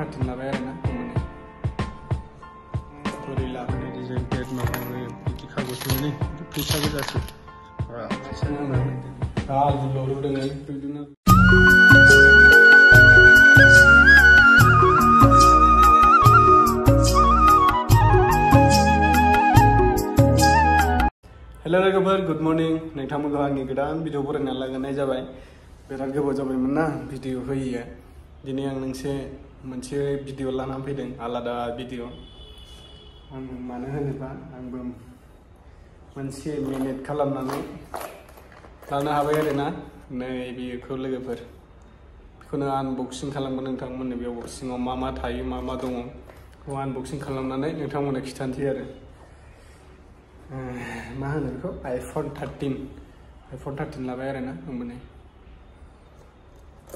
13 लाबाय आरोना बोरै लाबोनो डिजाइन पेड माबा बिदि खागज मोनो फैसा गोजासो फैसा नांनानै आलुल' रुदों बिदिनो हेलो लोगोफोर गुड मर्निं नोंथांमोनखौ आंनि गोदान भिडिअ फरायना लागायनाय जाबाय बिराद गोबाव जाबायमोन ना भिडिअ होयिया दिनै आं मोनसे भिडिअ लानानै फैदों आलादा भिडिअ आं मानो होनोबा आंबो मोनसे मेनेज खालामनानै लानो हाबाय आरोना नै बेखौ लोगोफोर बेखौनो आनबक्सिं खालामगोन नोंथांमोननो बेयाव सिङाव मा थायो मा दङ बेखौ आनबक्सिं खालामनानै नोंथांमोननो खिथानोसै आरो मा होनो बेखौ आइफन 13 लाबाय आरोना आंबो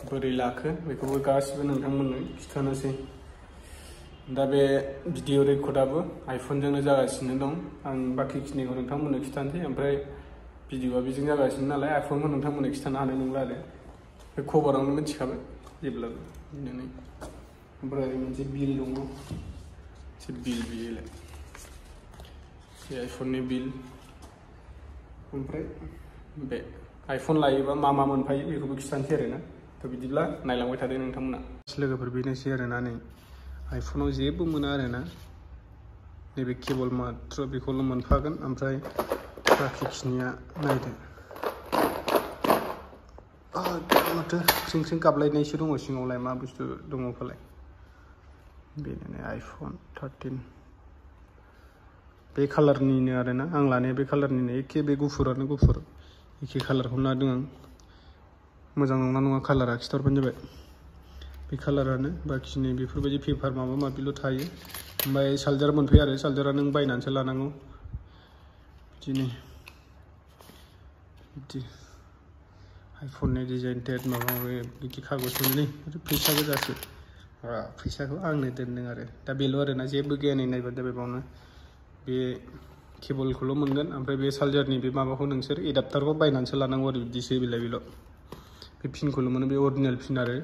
बोरै लाखो बेखौबो गासिबो नोंथांमोननो खिथानोसै दा बे भिडिअ रेकर्डआबो आइफनजोंनो जागासिनो दं आं बाखिखिनिखौ नोंथांमोननो खिथानोसै ओमफ्राय भिडिअआ बेजों जागासिनो नालाय आइफनखौ नोंथांमोननो खिथानो हानाय नंला आरो बे खबरावनो मिथिखाबाय जेब्लाबो बिदिनो ओमफ्राय मोनसे बिल दङ मोनसे बिल आइफननि बिल ओमफ्राय बे आइफन लायोबा मा मोनफायो बेखौबो खिथानोसै आरोना थ' बिदिब्ला नायलांबाय थादो नोंथांमोना लोगोफोर बेनोसै आरोना नै आइफनाव जेबो मोना आरोना नैबे केबल मात्र बेखौल' मोनफागोन ओमफ्राय बाखिखिनिया नायदो माथो ख्रिं गाबलायनायसो दङ सिङावलाय मा बुस्थु दङ फालाय बेनो आइफन 13 बे कालारनिनो आरोना आं लानाया बे कालारनिनो एखे बे गुफुरानो गुफुर एखे कालारखौ लादों आं मोजां नंना नङा कालारा खिथाहरबानो जाबाय बे कालारानो बाखिनि बेफोरबायदि पेपार माबा माबिल' थायो ओमफ्राय चार्जार मोनफैयो आरो चार्जारा नों बायनानैसो लानांगौ बिदिनो बिदि आइफननि डिजाइन टेड माबा माबि बिदि खागज मोनो फैसा गोजासो फैसाखौ आंनो दोनदों आरो दा बेल' आरोना जेबो गैया नै नायबानो जाबाय बावनो बे केबलखौल' मोनगोन ओमफ्राय बे चार्जारनि बे माबाखौ नोंसोर एडाप्टारखौ बायनानैसो लानांगौ आरो बिदिसो बेल' बे पिनखौल' मोनो बे अरिजिनेल पिन आरो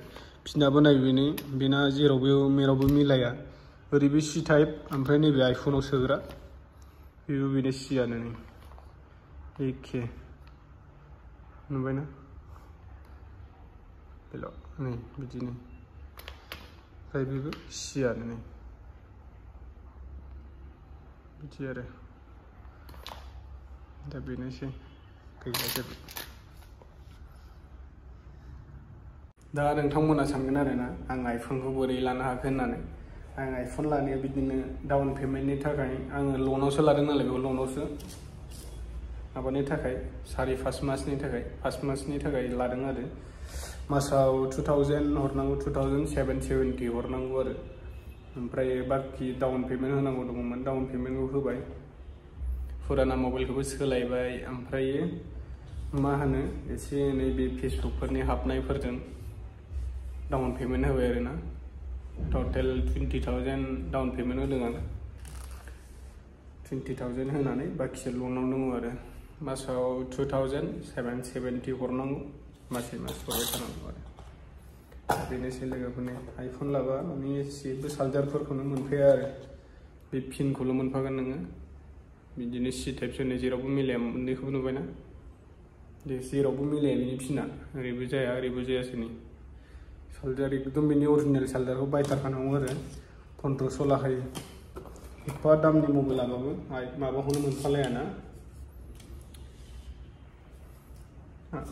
पिनाबो नायबेनो बेना जेरावबो मेरावबो मिलाया ओरैबो सि टाइप ओमफ्राय नैबे आइफनाव सोग्रा बेनो सियानो नै एखे नुबायना बेल' नै बिदिनो ओमफ्राय बेबो सियानो नै बिदि आरो दा बेनोसै गैया जेबो दा नोंथांमोना सानगोन आरोना आं आइफनखौ बोरै लानो हाखो होननानै आं आइफन लानाया बिदिनो डाउन पेमेन्टनि थाखाय आङो लनावसो लादों नालाय बेखौ लनावसो माबानि थाखाय 4-5 मासनि थाखाय लादों आरो मासाव 2000 हरनांगौ 2770 हरनांगौ आरो ओमफ्राय बाखि डाउन पेमेन्ट होनांगौ दङमोन डाउन पेमेन्टखौ होबाय फुराना मबाइलखौबो सोलायबाय ओमफ्राय मा होनो एसे एनै बे फेसबुकफोरनि हाबनायफोरजों डाउन पेमेन्ट होबाय आरोना टटेल 20,000 डाउन पेमेन्ट होदों आरो 20,000 होनानै बाखिया लनाव दङ आरो मासाव 2770 हरनांगौ मास हरबाय थानांगौ आरो बेनोसै लोगोफोरनि आइफन लाबा माने जेबो चार्जारफोरखौनो मोनफाया आरो बे पिनखौल' मोनफागोन नोङो बिदिनो सि टाइप सोनो जेरावबो मिलाया मोननैखौबो नुबायना जेरावबो मिलाया बिनि पिना ओरैबो जाया ओरैबो जायासै नै चार्जार एकदम बेनि अरिजिनेल चार्जारखौ बायथारखानांगौ आरो 1500 लाखायो एफा दामनि मबाइल लाबाबो माबाखौनो मोनफालायाना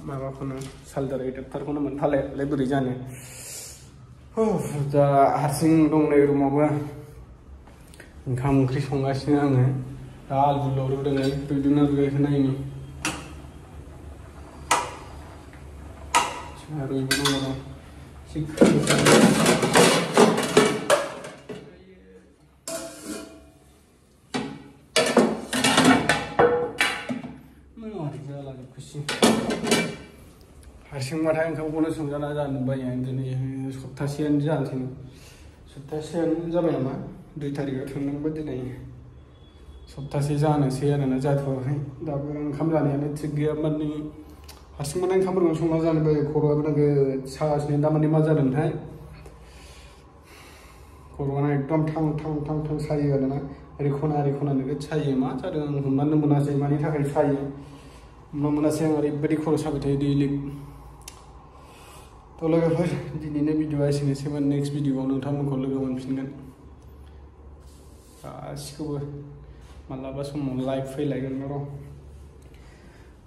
माबाखौनो चार्जार एडाप्टारखौनो मोनफालायालाय बोरै जानो दा हारसिं दं नै रुमावबो ओंखाम ओंख्रि संगासिनो आङो दा आलुल' रुदों रुइदोंना रुइयाखै नायनि रुइबो दङ हारसिंबाथाय ओंखामखौनो संजाना जानो बायो दिनै सप्तासेयानो जानोसै सप्तासेयानो जाबाय नामा 2 तारिखआव थांनांगौ दिनै सप्तासे जानोसै आरोना जाथ'वाखै दाबो ओंखाम जानायानो थिग गैया माने हारसिंबाथाय ओंखामफोरखौ संना जानो बायो खर'आबो नोगोद सागासिनो दामानि मा जादोंथाय 2 तारिखआव थांनांगौ दिनै सप्तासे जानोसै आरोना जाथ'वाखै दाबो ओंखाम जानायानो थिग गैया माने हारसिंबाथाय ओंखामफोरखौ संना जानो बायो खर'आबो नोगोद सागासिनो दामानि मा जादोंथाय खर'आनो एकदम थां थां थां थां सायो आरोना ओरै खना नोगोद सायो मा जादों आं हमनानै मोनासै मानि थाखाय सायो हमना मोनासै आं ओरैबायदि खर' साबाय थायो दैलिग थ' लोगोफोर दिनैनि भिडिअआ एसेनोसैमोन नेक्स्ट भिडिअआव नोंथांमोनखौ लोगो मोनफिनगोन गासिखौबो मालाबा समाव लाइभ फैलायगोन र'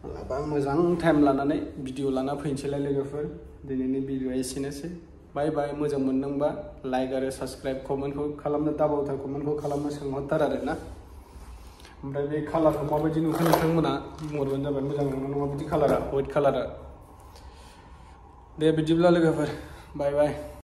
मालाबा मोजां टाइम लानानै भिडिअ लाना फैनोसैलाय लोगोफोर दिनैनि भिडिअआ एसेनोसै बाय बाय मोजां मोनदोंबा लाइक आरो साबस्क्राइब कमेन्टखौ खालामनो दाबावथार कमेन्टखौ खालामनो सोंहरथार आरोना ओमफ्राय बे कालारखौ माबायदि नुखो नोंथांमोना बुंहरबानो जाबाय मोजां नंगौना नङा बिदि कालारा वाइट कालारा दे बिदिब्ला लोगोफोर बाय बाय